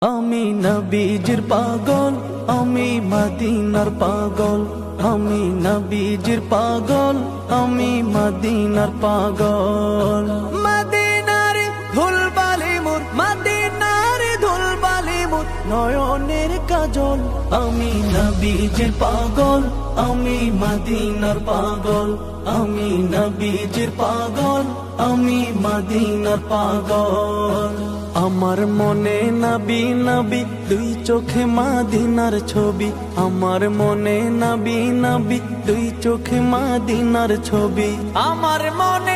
আমি নবীজির পাগল, আমি মদিনার পাগল। আমি নবীজির পাগল, আমি মদিনার পাগল। মদিনার ধুলবালি মোর, মদিনার ধুলবালি মোর নয়নের কাজল। আমি নবীজির পাগল, আমি মদিনার পাগল। আমি নবীজির পাগল, আমি মদিনার পাগল। আমার মনে নবী নবী, দুই চোখে মদিনার ছবি। আমার মনে নবী নবী, দুই চোখে মদিনার ছবি। আমার মনে